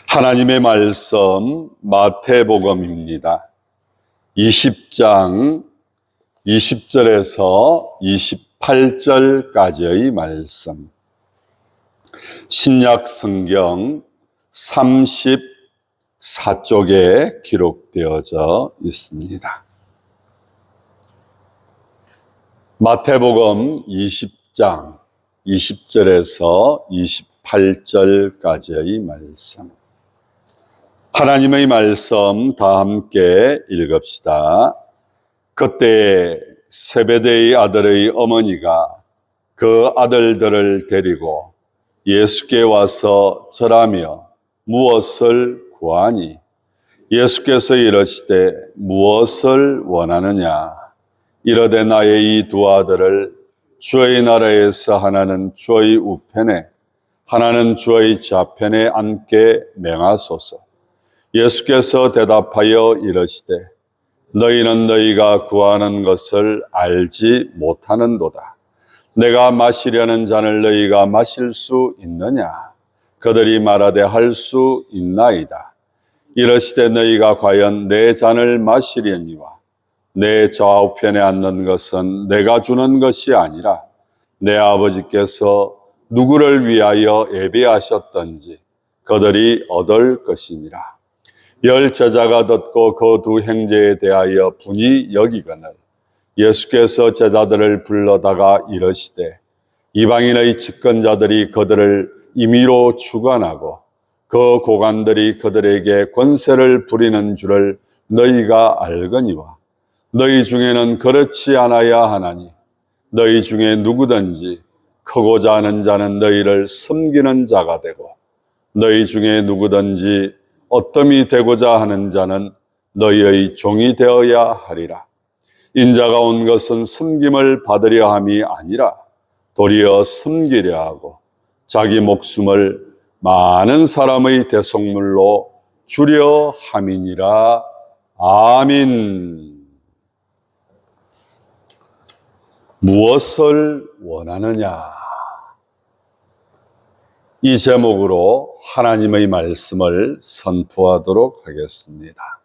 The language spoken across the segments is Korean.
하나님의 말씀 마태복음입니다. 20장 20절에서 28절까지의 말씀. 신약 성경 34쪽에 기록되어져 있습니다. 마태복음 20장 20절에서 28절까지의 말씀. 하나님의 말씀 다 함께 읽읍시다. 그때 세베대의 아들의 어머니가 그 아들들을 데리고 예수께 와서 절하며 무엇을 구하니 예수께서 이르시되 무엇을 원하느냐 이르되 나의 이 두 아들을 주의 나라에서 하나는 주의 우편에 하나는 주의 좌편에 앉게 명하소서. 예수께서 대답하여 이르시되 너희는 너희가 구하는 것을 알지 못하는도다. 내가 마시려는 잔을 너희가 마실 수 있느냐? 그들이 말하되 할 수 있나이다. 이르시되 너희가 과연 내 잔을 마시려니와 내 좌우편에 앉는 것은 내가 주는 것이 아니라 내 아버지께서 누구를 위하여 예비하셨던지 그들이 얻을 것이니라. 열 제자가 듣고 그 두 형제에 대하여 분이 여기거늘 예수께서 제자들을 불러다가 이르시되 이방인의 집권자들이 그들을 임의로 주관하고 그 고관들이 그들에게 권세를 부리는 줄을 너희가 알거니와 너희 중에는 그렇지 않아야 하나니 너희 중에 누구든지 크고자 하는 자는 너희를 섬기는 자가 되고 너희 중에 누구든지 어떠미 되고자 하는 자는 너희의 종이 되어야 하리라. 인자가 온 것은 섬김을 받으려 함이 아니라 도리어 섬기려 하고 자기 목숨을 많은 사람의 대속물로 주려 함이니라. 아멘. 무엇을 원하느냐? 이 제목으로 하나님의 말씀을 선포하도록 하겠습니다.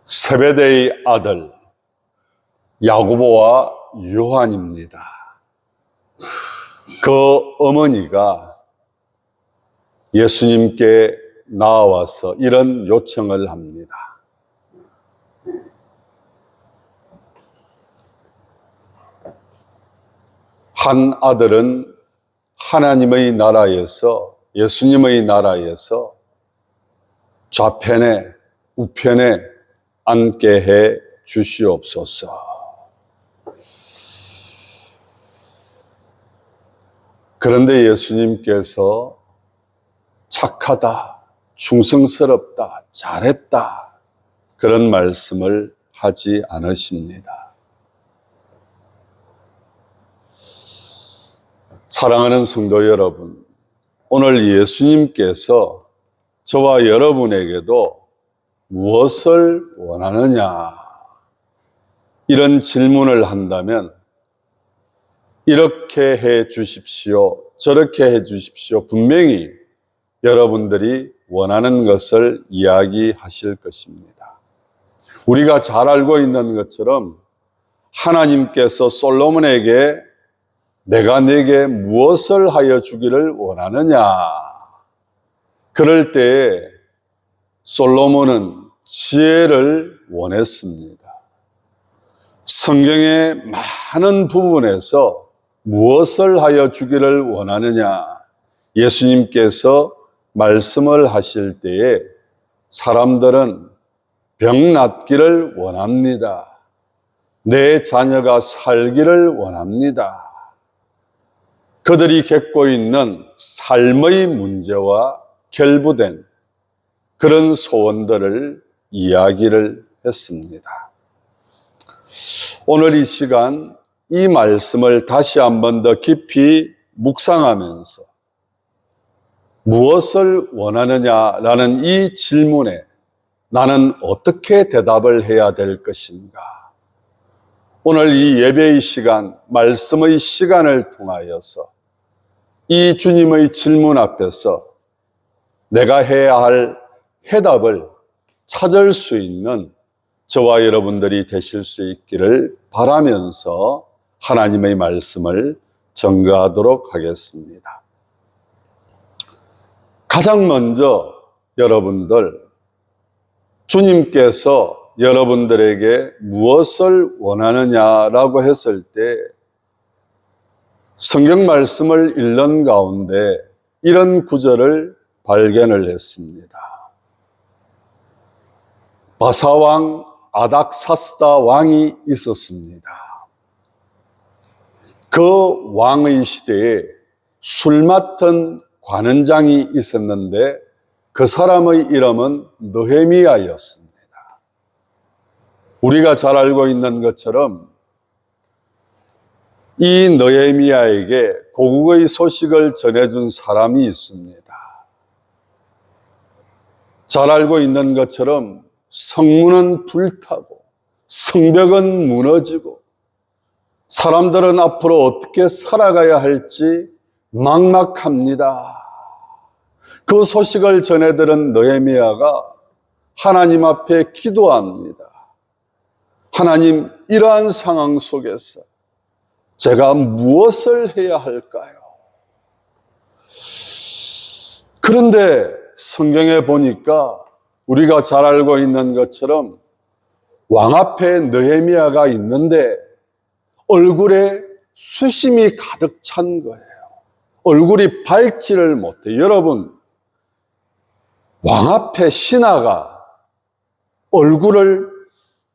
세베대의 아들 야고보와 요한입니다. 그 어머니가 예수님께 나와서 이런 요청을 합니다. 한 아들은 하나님의 나라에서, 예수님의 나라에서 좌편에, 우편에 앉게 해 주시옵소서. 그런데 예수님께서 착하다, 충성스럽다, 잘했다, 그런 말씀을 하지 않으십니다. 사랑하는 성도 여러분, 오늘 예수님께서 저와 여러분에게도 무엇을 원하느냐 이런 질문을 한다면 이렇게 해 주십시오, 저렇게 해 주십시오, 분명히 여러분들이 원하는 것을 이야기하실 것입니다. 우리가 잘 알고 있는 것처럼 하나님께서 솔로몬에게 내가 네게 무엇을 하여 주기를 원하느냐? 그럴 때 솔로몬은 지혜를 원했습니다. 성경의 많은 부분에서 무엇을 하여 주기를 원하느냐? 예수님께서 말씀을 하실 때에 사람들은 병 낫기를 원합니다. 내 자녀가 살기를 원합니다. 그들이 겪고 있는 삶의 문제와 결부된 그런 소원들을 이야기를 했습니다. 오늘 이 시간 이 말씀을 다시 한 번 더 깊이 묵상하면서 무엇을 원하느냐라는 이 질문에 나는 어떻게 대답을 해야 될 것인가? 오늘 이 예배의 시간, 말씀의 시간을 통하여서 이 주님의 질문 앞에서 내가 해야 할 해답을 찾을 수 있는 저와 여러분들이 되실 수 있기를 바라면서 하나님의 말씀을 전가하도록 하겠습니다. 가장 먼저 여러분들, 주님께서 여러분들에게 무엇을 원하느냐라고 했을 때 성경 말씀을 읽는 가운데 이런 구절을 발견을 했습니다. 바사왕 아닥사스다 왕이 있었습니다. 그 왕의 시대에 술 맡은 관원장이 있었는데 그 사람의 이름은 느헤미야였습니다. 우리가 잘 알고 있는 것처럼 이 느헤미야에게 고국의 소식을 전해준 사람이 있습니다. 잘 알고 있는 것처럼 성문은 불타고 성벽은 무너지고 사람들은 앞으로 어떻게 살아가야 할지 막막합니다. 그 소식을 전해들은 느헤미야가 하나님 앞에 기도합니다. 하나님, 이러한 상황 속에서 제가 무엇을 해야 할까요? 그런데 성경에 보니까 우리가 잘 알고 있는 것처럼 왕 앞에 느헤미야가 있는데 얼굴에 수심이 가득 찬 거예요. 얼굴이 밝지를 못해. 여러분, 왕 앞에 신하가 얼굴을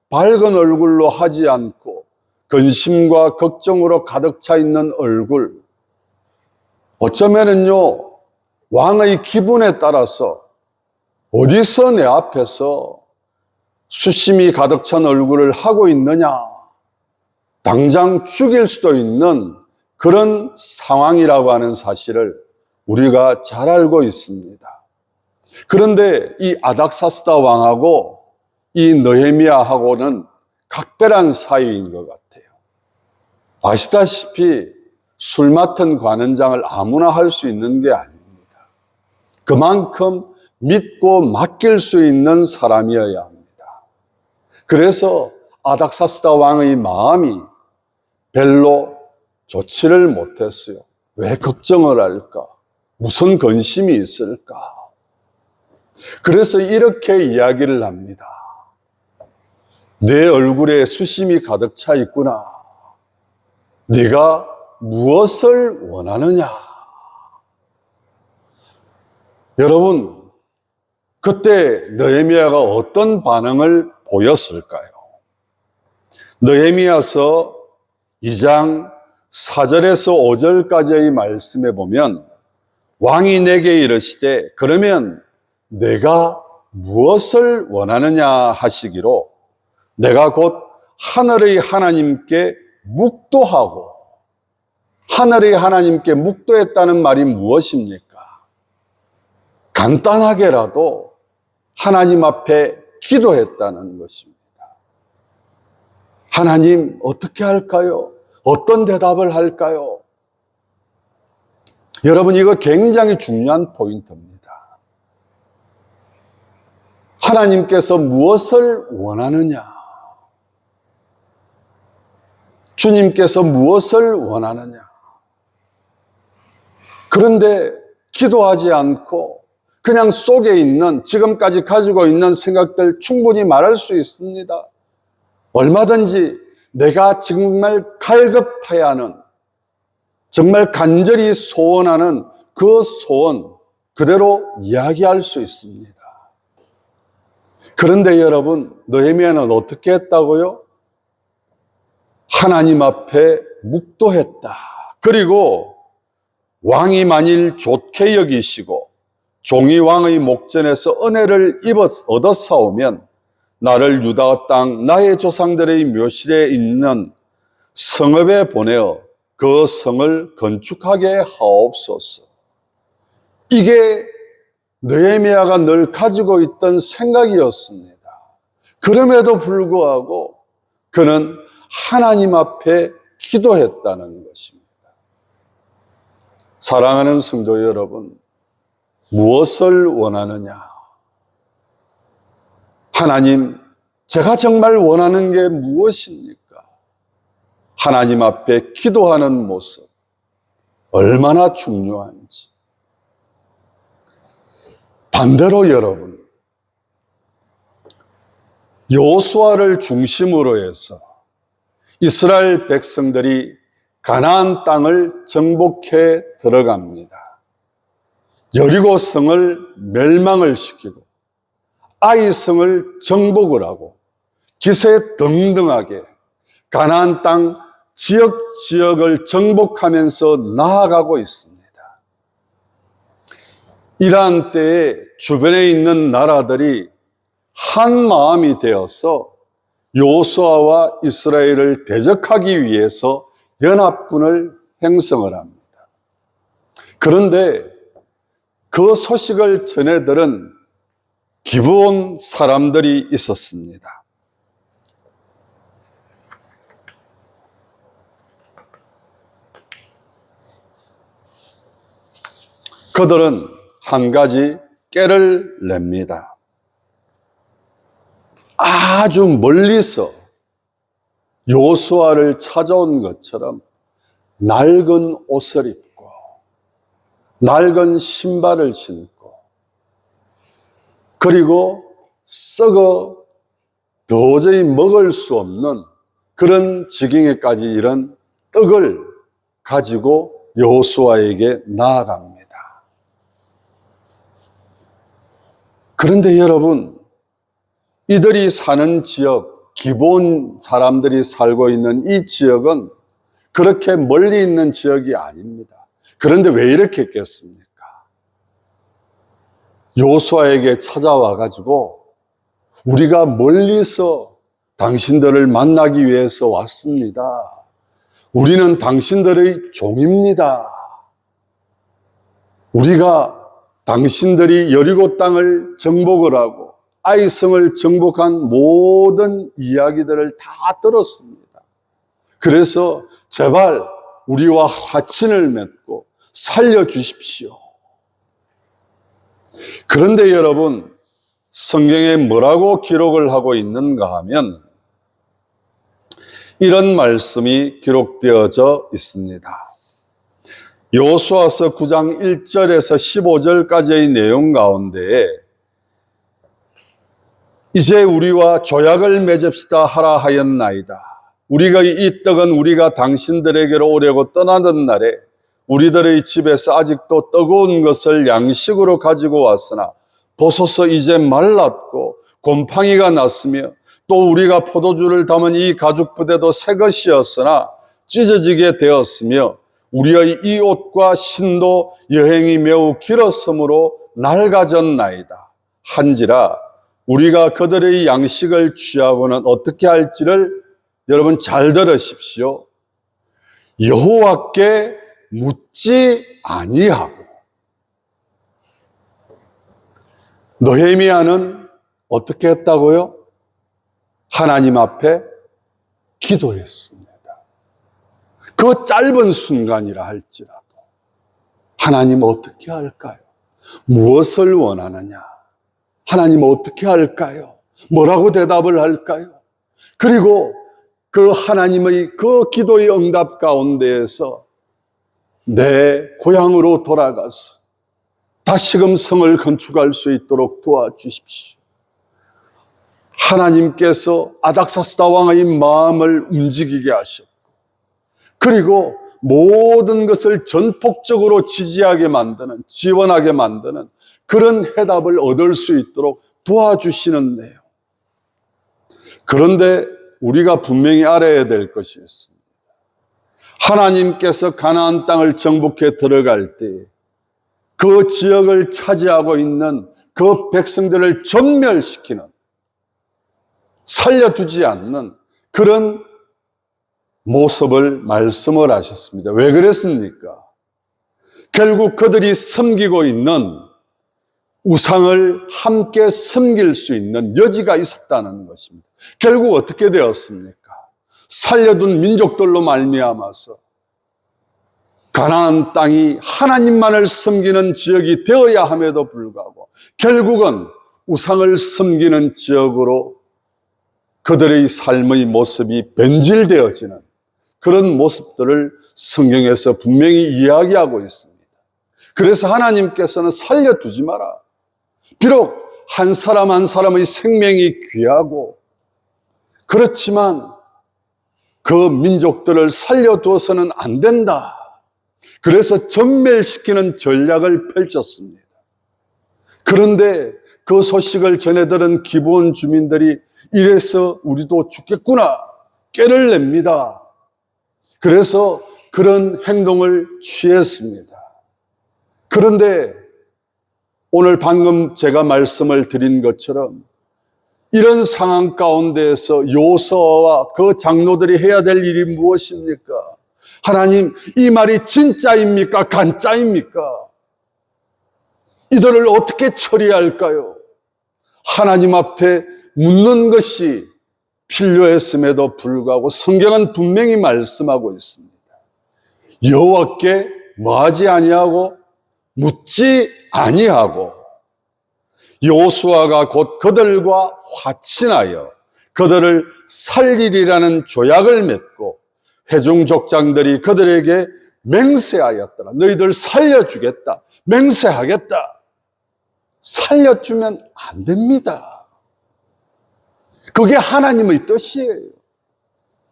밝은 얼굴로 하지 않고 근심과 걱정으로 가득 차 있는 얼굴, 어쩌면은요, 왕의 기분에 따라서 어디서 내 앞에서 수심이 가득 찬 얼굴을 하고 있느냐, 당장 죽일 수도 있는 그런 상황이라고 하는 사실을 우리가 잘 알고 있습니다. 그런데 이 아닥사스다 왕하고 이 느헤미야하고는 각별한 사이인 것 같아요. 아시다시피 술 맡은 관원장을 아무나 할 수 있는 게 아닙니다. 그만큼 믿고 맡길 수 있는 사람이어야 합니다. 그래서 아닥사스다 왕의 마음이 별로 좋지를 못했어요. 왜 걱정을 할까? 무슨 근심이 있을까? 그래서 이렇게 이야기를 합니다. 내 얼굴에 수심이 가득 차 있구나. 네가 무엇을 원하느냐? 여러분, 그때 느헤미야가 어떤 반응을 보였을까요? 느헤미야서 2장 4절에서 5절까지의 말씀에 보면 왕이 내게 이르시되 그러면 내가 무엇을 원하느냐 하시기로 내가 곧 하늘의 하나님께 묵도하고, 하늘의 하나님께 묵도했다는 말이 무엇입니까? 간단하게라도 하나님 앞에 기도했다는 것입니다. 하나님, 어떻게 할까요? 어떤 대답을 할까요? 여러분, 이거 굉장히 중요한 포인트입니다. 하나님께서 무엇을 원하느냐? 주님께서 무엇을 원하느냐? 그런데 기도하지 않고 그냥 속에 있는, 지금까지 가지고 있는 생각들 충분히 말할 수 있습니다. 얼마든지 내가 정말 갈급해야 하는, 정말 간절히 소원하는 그 소원 그대로 이야기할 수 있습니다. 그런데 여러분, 느헤미야는 어떻게 했다고요? 하나님 앞에 묵도했다. 그리고 왕이 만일 좋게 여기시고 종이 왕의 목전에서 은혜를 얻었사오면 나를 유다 땅 나의 조상들의 묘실에 있는 성읍에 보내어 그 성을 건축하게 하옵소서. 이게 느헤미야가 늘 가지고 있던 생각이었습니다. 그럼에도 불구하고 그는 하나님 앞에 기도했다는 것입니다. 사랑하는 성도 여러분, 무엇을 원하느냐? 하나님, 제가 정말 원하는 게 무엇입니까? 하나님 앞에 기도하는 모습, 얼마나 중요한지. 반대로 여러분, 여호수아를 중심으로 해서 이스라엘 백성들이 가나안 땅을 정복해 들어갑니다. 여리고 성을 멸망을 시키고 아이 성을 정복을 하고 기세등등하게 가나안 땅 지역을 정복하면서 나아가고 있습니다. 이러한 때에 주변에 있는 나라들이 한 마음이 되어서 여호수아와 이스라엘을 대적하기 위해서 연합군을 형성을 합니다. 그런데 그 소식을 전해 들은 기브온 사람들이 있었습니다. 그들은 한 가지 깨를 냅니다. 아주 멀리서 여호수아를 찾아온 것처럼 낡은 옷을 입고 낡은 신발을 신고 그리고 썩어 도저히 먹을 수 없는 그런 지경에까지 이른 떡을 가지고 여호수아에게 나아갑니다. 그런데 여러분, 이들이 사는 지역, 기브온 사람들이 살고 있는 이 지역은 그렇게 멀리 있는 지역이 아닙니다. 그런데 왜 이렇게 했겠습니까? 여호수아에게 찾아와 가지고 우리가 멀리서 당신들을 만나기 위해서 왔습니다. 우리는 당신들의 종입니다. 우리가 당신들이 여리고 땅을 정복을 하고 아이성을 정복한 모든 이야기들을 다 들었습니다. 그래서 제발 우리와 화친을 맺고 살려주십시오. 그런데 여러분, 성경에 뭐라고 기록을 하고 있는가 하면 이런 말씀이 기록되어져 있습니다. 여호수아서 9장 1절에서 15절까지의 내용 가운데 이제 우리와 조약을 맺읍시다 하라 하였나이다. 우리가 이 떡은 우리가 당신들에게로 오려고 떠나던 날에 우리들의 집에서 아직도 뜨거운 것을 양식으로 가지고 왔으나 보소서 이제 말랐고 곰팡이가 났으며 또 우리가 포도주를 담은 이 가죽 부대도 새 것이었으나 찢어지게 되었으며 우리의 이 옷과 신도 여행이 매우 길었으므로 낡아졌나이다. 한지라 우리가 그들의 양식을 취하고는 어떻게 할지를 여러분 잘 들으십시오. 여호와께 묻지 아니하고. 느헤미야는 어떻게 했다고요? 하나님 앞에 기도했습니다. 그 짧은 순간이라 할지라도 하나님 어떻게 할까요? 무엇을 원하느냐? 하나님 어떻게 할까요? 뭐라고 대답을 할까요? 그리고 그 하나님의 그 기도의 응답 가운데에서 내 고향으로 돌아가서 다시금 성을 건축할 수 있도록 도와주십시오. 하나님께서 아닥사스다 왕의 마음을 움직이게 하셨고 그리고 모든 것을 전폭적으로 지지하게 만드는, 지원하게 만드는 그런 해답을 얻을 수 있도록 도와주시는데요. 그런데 우리가 분명히 알아야 될 것이 있습니다. 하나님께서 가나안 땅을 정복해 들어갈 때 그 지역을 차지하고 있는 그 백성들을 전멸시키는, 살려두지 않는 그런 모습을 말씀을 하셨습니다. 왜 그랬습니까? 결국 그들이 섬기고 있는 우상을 함께 섬길 수 있는 여지가 있었다는 것입니다. 결국 어떻게 되었습니까? 살려둔 민족들로 말미암아서 가나안 땅이 하나님만을 섬기는 지역이 되어야 함에도 불구하고 결국은 우상을 섬기는 지역으로 그들의 삶의 모습이 변질되어지는 그런 모습들을 성경에서 분명히 이야기하고 있습니다. 그래서 하나님께서는 살려두지 마라. 비록 한 사람 한 사람의 생명이 귀하고 그렇지만 그 민족들을 살려두어서는 안 된다. 그래서 전멸시키는 전략을 펼쳤습니다. 그런데 그 소식을 전해들은 기브온 주민들이 이래서 우리도 죽겠구나 깨를 냅니다. 그래서 그런 행동을 취했습니다. 그런데 오늘 방금 제가 말씀을 드린 것처럼 이런 상황 가운데에서 여호수아와 그 장로들이 해야 될 일이 무엇입니까? 하나님, 이 말이 진짜입니까? 간짜입니까? 이들을 어떻게 처리할까요? 하나님 앞에 묻는 것이 필요했음에도 불구하고 성경은 분명히 말씀하고 있습니다. 여호와께 뭐하지 아니하고 묻지 아니하고 여호수아가 곧 그들과 화친하여 그들을 살리리라는 조약을 맺고 회중 족장들이 그들에게 맹세하였더라. 너희들 살려주겠다. 맹세하겠다. 살려주면 안 됩니다. 그게 하나님의 뜻이에요.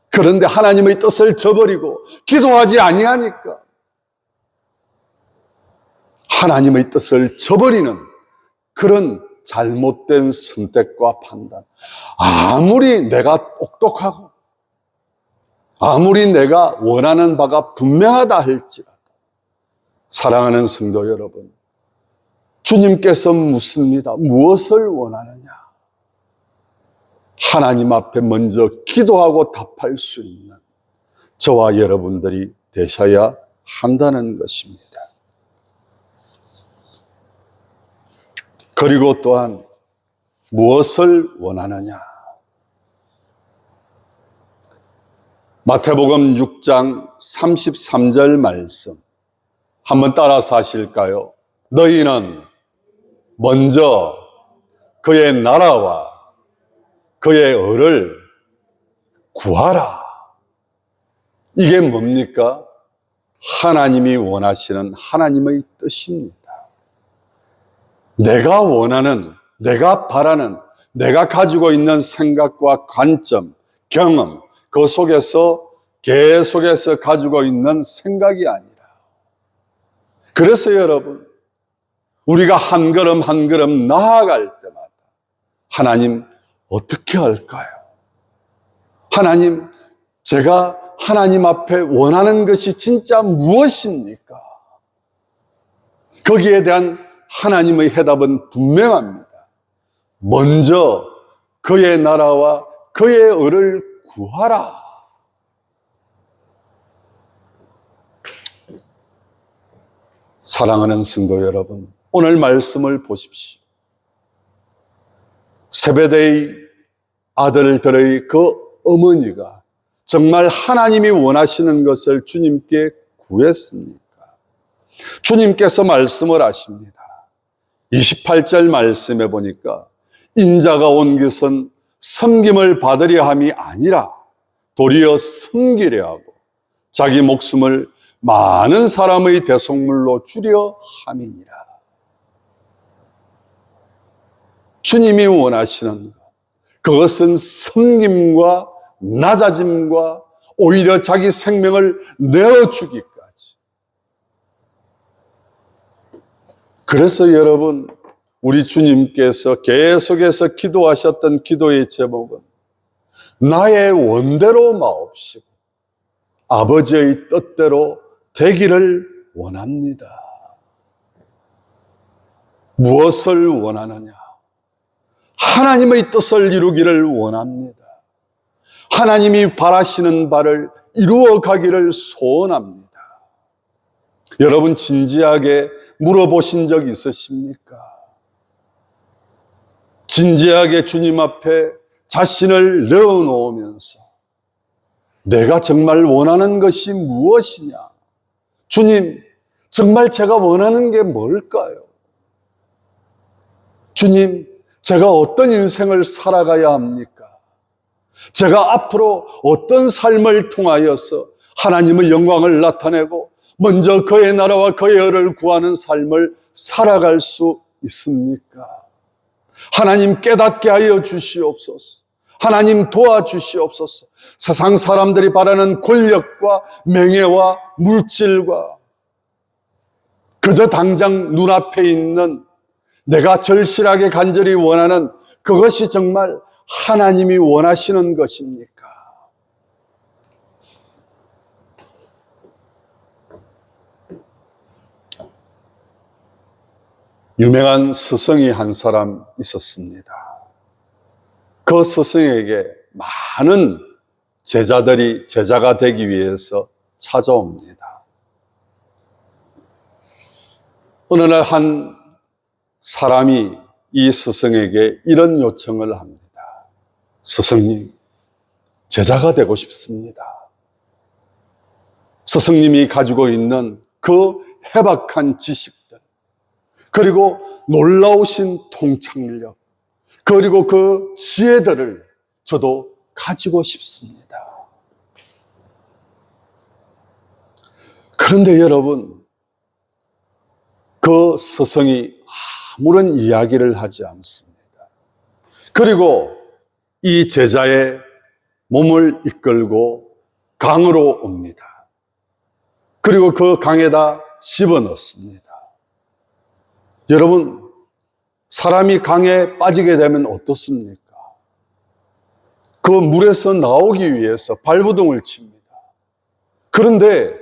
그런데 하나님의 뜻을 저버리고 기도하지 아니하니까 하나님의 뜻을 저버리는 그런 잘못된 선택과 판단. 아무리 내가 똑똑하고 아무리 내가 원하는 바가 분명하다 할지라도 사랑하는 성도 여러분, 주님께서 묻습니다. 무엇을 원하느냐? 하나님 앞에 먼저 기도하고 답할 수 있는 저와 여러분들이 되셔야 한다는 것입니다. 그리고 또한 무엇을 원하느냐? 마태복음 6장 33절 말씀 한번 따라서 하실까요? 너희는 먼저 그의 나라와 그의 의를 구하라. 이게 뭡니까? 하나님이 원하시는 하나님의 뜻입니다. 내가 원하는, 내가 바라는, 내가 가지고 있는 생각과 관점, 경험, 그 속에서 계속해서 가지고 있는 생각이 아니라. 그래서 여러분, 우리가 한 걸음 한 걸음 나아갈 때마다 하나님 어떻게 할까요? 하나님, 제가 하나님 앞에 원하는 것이 진짜 무엇입니까? 거기에 대한 하나님의 해답은 분명합니다. 먼저 그의 나라와 그의 의를 구하라. 사랑하는 성도 여러분, 오늘 말씀을 보십시오. 세베대의 아들들의 그 어머니가 정말 하나님이 원하시는 것을 주님께 구했습니까? 주님께서 말씀을 하십니다. 28절 말씀에 보니까 인자가 온 것은 섬김을 받으려 함이 아니라 도리어 섬기려 하고 자기 목숨을 많은 사람의 대속물로 주려 함이니라. 주님이 원하시는 것, 그것은 섬김과 낮아짐과 오히려 자기 생명을 내어주기까지. 그래서 여러분, 우리 주님께서 계속해서 기도하셨던 기도의 제목은 나의 원대로 마옵시고 아버지의 뜻대로 되기를 원합니다. 무엇을 원하느냐? 하나님의 뜻을 이루기를 원합니다. 하나님이 바라시는 바를 이루어 가기를 소원합니다. 여러분, 진지하게 물어보신 적 있으십니까? 진지하게 주님 앞에 자신을 내어놓으면서 내가 정말 원하는 것이 무엇이냐? 주님, 정말 제가 원하는 게 뭘까요? 주님, 제가 어떤 인생을 살아가야 합니까? 제가 앞으로 어떤 삶을 통하여서 하나님의 영광을 나타내고 먼저 그의 나라와 그의 의를 구하는 삶을 살아갈 수 있습니까? 하나님 깨닫게 하여 주시옵소서. 하나님 도와주시옵소서. 세상 사람들이 바라는 권력과 명예와 물질과 그저 당장 눈앞에 있는 내가 절실하게 간절히 원하는 그것이 정말 하나님이 원하시는 것입니까? 유명한 스승이 한 사람 있었습니다. 그 스승에게 많은 제자들이 제자가 되기 위해서 찾아옵니다. 어느 날 한 사람이 이 스승에게 이런 요청을 합니다. 스승님, 제자가 되고 싶습니다. 스승님이 가지고 있는 그 해박한 지식들, 그리고 놀라우신 통찰력, 그리고 그 지혜들을 저도 가지고 싶습니다. 그런데 여러분, 그 스승이 아무런 이야기를 하지 않습니다. 그리고 이 제자의 몸을 이끌고 강으로 옵니다. 그리고 그 강에다 집어넣습니다. 여러분, 사람이 강에 빠지게 되면 어떻습니까? 그 물에서 나오기 위해서 발버둥을 칩니다. 그런데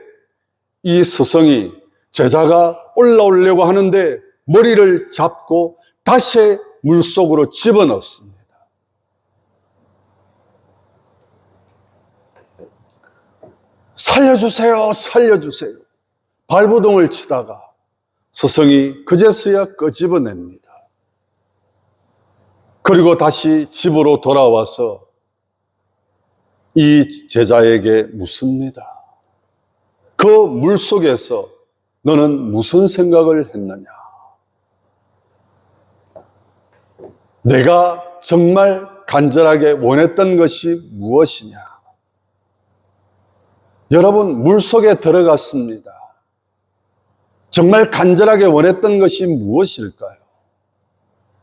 이 스승이 제자가 올라오려고 하는데 머리를 잡고 다시 물속으로 집어넣습니다. 살려주세요, 살려주세요. 발버둥을 치다가 스승이 그제서야 끄집어냅니다. 그리고 다시 집으로 돌아와서 이 제자에게 묻습니다. 그 물속에서 너는 무슨 생각을 했느냐? 내가 정말 간절하게 원했던 것이 무엇이냐? 여러분, 물속에 들어갔습니다. 정말 간절하게 원했던 것이 무엇일까요?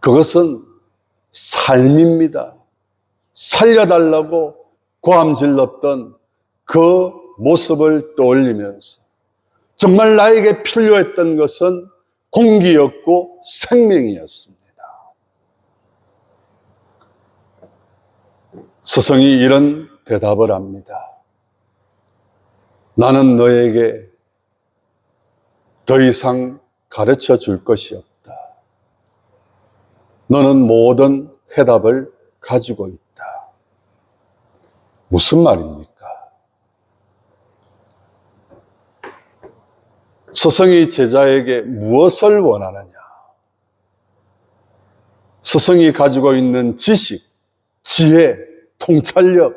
그것은 삶입니다. 살려달라고 고함질렀던 그 모습을 떠올리면서 정말 나에게 필요했던 것은 공기였고 생명이었습니다. 스승이 이런 대답을 합니다. 나는 너에게 더 이상 가르쳐 줄 것이 없다. 너는 모든 해답을 가지고 있다. 무슨 말입니까? 스승이 제자에게 무엇을 원하느냐? 스승이 가지고 있는 지식, 지혜, 통찰력,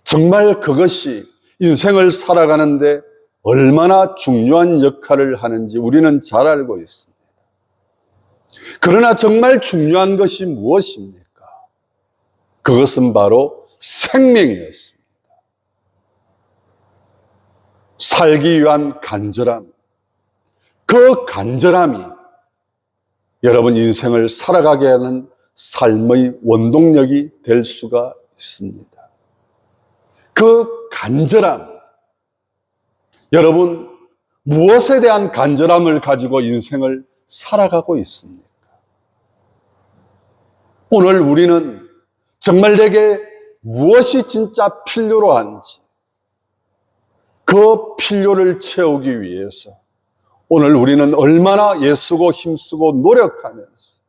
정말 그것이 인생을 살아가는데 얼마나 중요한 역할을 하는지 우리는 잘 알고 있습니다. 그러나 정말 중요한 것이 무엇입니까? 그것은 바로 생명이었습니다. 살기 위한 간절함, 그 간절함이 여러분 인생을 살아가게 하는 삶의 원동력이 될 수가 있습니다. 그 간절함, 여러분 무엇에 대한 간절함을 가지고 인생을 살아가고 있습니까? 오늘 우리는 정말 내게 무엇이 진짜 필요로 한지 그 필요를 채우기 위해서 오늘 우리는 얼마나 애쓰고 힘쓰고 노력하면서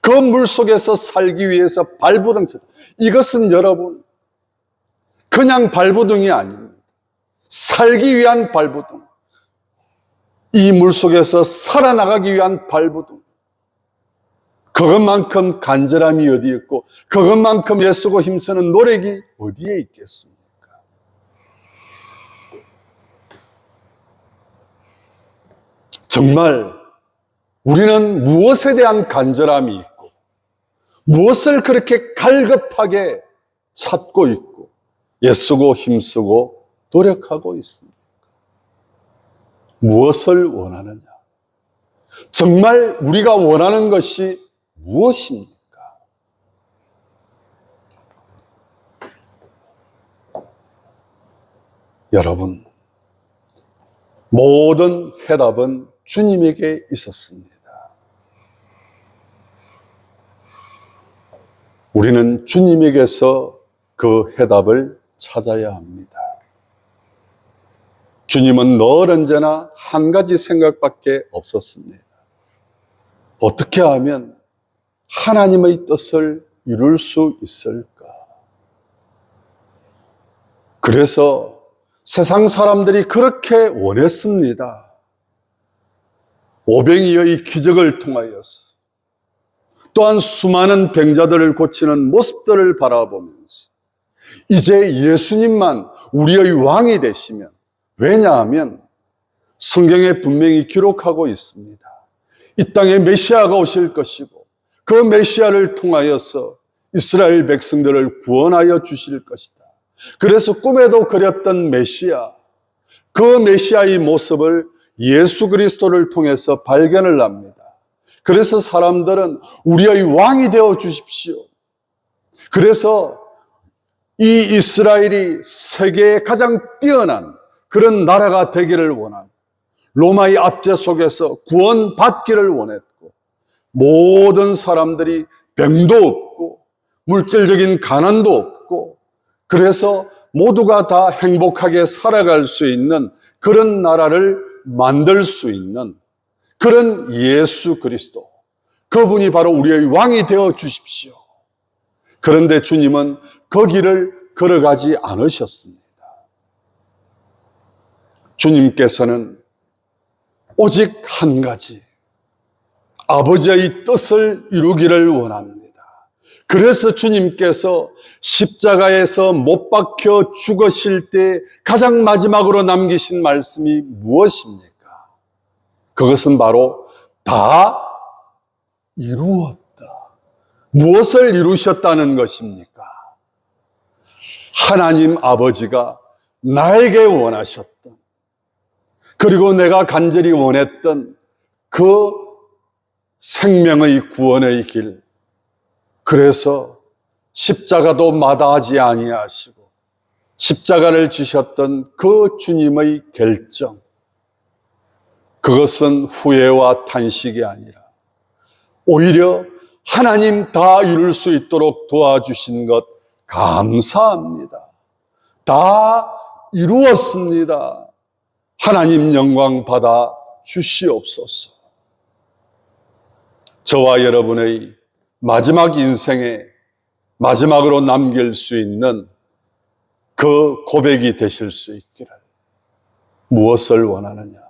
그 물속에서 살기 위해서 발버둥 쳤다. 이것은 여러분 그냥 발버둥이 아닙니다. 살기 위한 발버둥. 이 물속에서 살아나가기 위한 발버둥. 그것만큼 간절함이 어디 있고 그것만큼 애쓰고 힘쓰는 노력이 어디에 있겠습니까? 정말 우리는 무엇에 대한 간절함이 있고 무엇을 그렇게 갈급하게 찾고 있고 애쓰고 힘쓰고 노력하고 있습니까? 무엇을 원하느냐? 정말 우리가 원하는 것이 무엇입니까? 여러분, 모든 해답은 주님에게 있었습니다. 우리는 주님에게서 그 해답을 찾아야 합니다. 주님은 늘 언제나 한 가지 생각밖에 없었습니다. 어떻게 하면 하나님의 뜻을 이룰 수 있을까? 그래서 세상 사람들이 그렇게 원했습니다. 오병이어의 기적을 통하여서 또한 수많은 병자들을 고치는 모습들을 바라보면서 이제 예수님만 우리의 왕이 되시면, 왜냐하면 성경에 분명히 기록하고 있습니다. 이 땅에 메시아가 오실 것이고 그 메시아를 통하여서 이스라엘 백성들을 구원하여 주실 것이다. 그래서 꿈에도 그렸던 메시아, 그 메시아의 모습을 예수 그리스도를 통해서 발견을 합니다. 그래서 사람들은 우리의 왕이 되어 주십시오. 그래서 이 이스라엘이 세계에 가장 뛰어난 그런 나라가 되기를 원하고 로마의 압제 속에서 구원받기를 원했고 모든 사람들이 병도 없고 물질적인 가난도 없고 그래서 모두가 다 행복하게 살아갈 수 있는 그런 나라를 만들 수 있는 그런 예수 그리스도, 그분이 바로 우리의 왕이 되어 주십시오. 그런데 주님은 그 길을 걸어가지 않으셨습니다. 주님께서는 오직 한 가지, 아버지의 뜻을 이루기를 원합니다. 그래서 주님께서 십자가에서 못 박혀 죽으실 때 가장 마지막으로 남기신 말씀이 무엇입니까? 그것은 바로 다 이루었다. 무엇을 이루셨다는 것입니까? 하나님 아버지가 나에게 원하셨던, 그리고 내가 간절히 원했던 그 생명의 구원의 길, 그래서 십자가도 마다하지 아니하시고 십자가를 지셨던 그 주님의 결정, 그것은 후회와 탄식이 아니라 오히려 하나님 다 이룰 수 있도록 도와주신 것 감사합니다. 다 이루었습니다. 하나님 영광 받아 주시옵소서. 저와 여러분의 마지막 인생에 마지막으로 남길 수 있는 그 고백이 되실 수 있기를. 무엇을 원하느냐?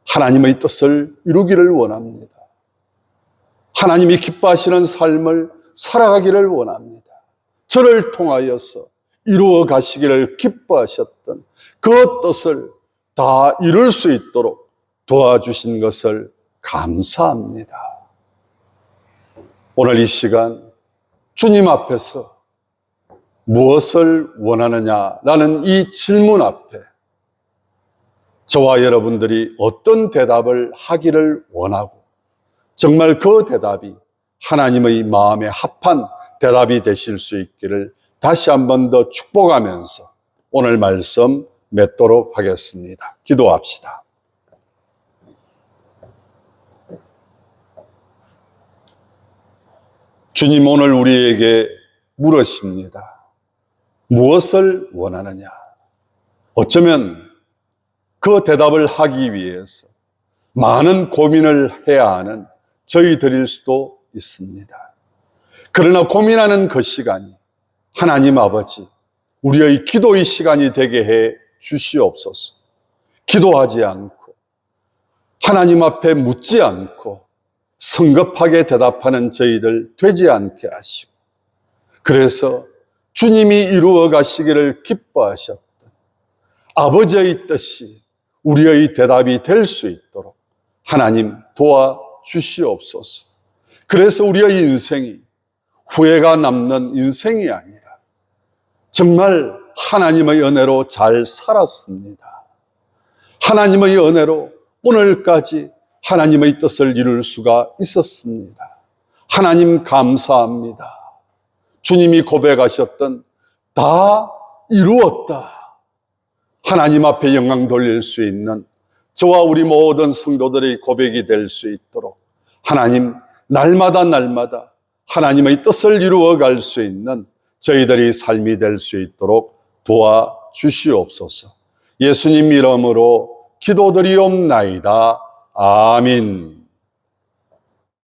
하나님의 뜻을 이루기를 원합니다. 하나님이 기뻐하시는 삶을 살아가기를 원합니다. 저를 통하여서 이루어 가시기를 기뻐하셨던 그 뜻을 다 이룰 수 있도록 도와주신 것을 감사합니다. 오늘 이 시간 주님 앞에서 무엇을 원하느냐라는 이 질문 앞에 저와 여러분들이 어떤 대답을 하기를 원하고 정말 그 대답이 하나님의 마음에 합한 대답이 되실 수 있기를 다시 한 번 더 축복하면서 오늘 말씀 맺도록 하겠습니다. 기도합시다. 주님, 오늘 우리에게 물으십니다. 무엇을 원하느냐? 어쩌면 그 대답을 하기 위해서 많은 고민을 해야 하는 저희들일 수도 있습니다. 그러나 고민하는 그 시간이 하나님 아버지, 우리의 기도의 시간이 되게 해 주시옵소서. 기도하지 않고 하나님 앞에 묻지 않고 성급하게 대답하는 저희들 되지 않게 하시고, 그래서 주님이 이루어 가시기를 기뻐하셨던 아버지의 뜻이 우리의 대답이 될 수 있도록 하나님 도와주시옵소서. 그래서 우리의 인생이 후회가 남는 인생이 아니라 정말 하나님의 은혜로 잘 살았습니다. 하나님의 은혜로 오늘까지 하나님의 뜻을 이룰 수가 있었습니다. 하나님 감사합니다. 주님이 고백하셨던 다 이루었다. 하나님 앞에 영광 돌릴 수 있는 저와 우리 모든 성도들의 고백이 될 수 있도록 하나님 날마다 하나님의 뜻을 이루어 갈 수 있는 저희들의 삶이 될 수 있도록 도와주시옵소서. 예수님 이름으로 기도드리옵나이다. 아멘.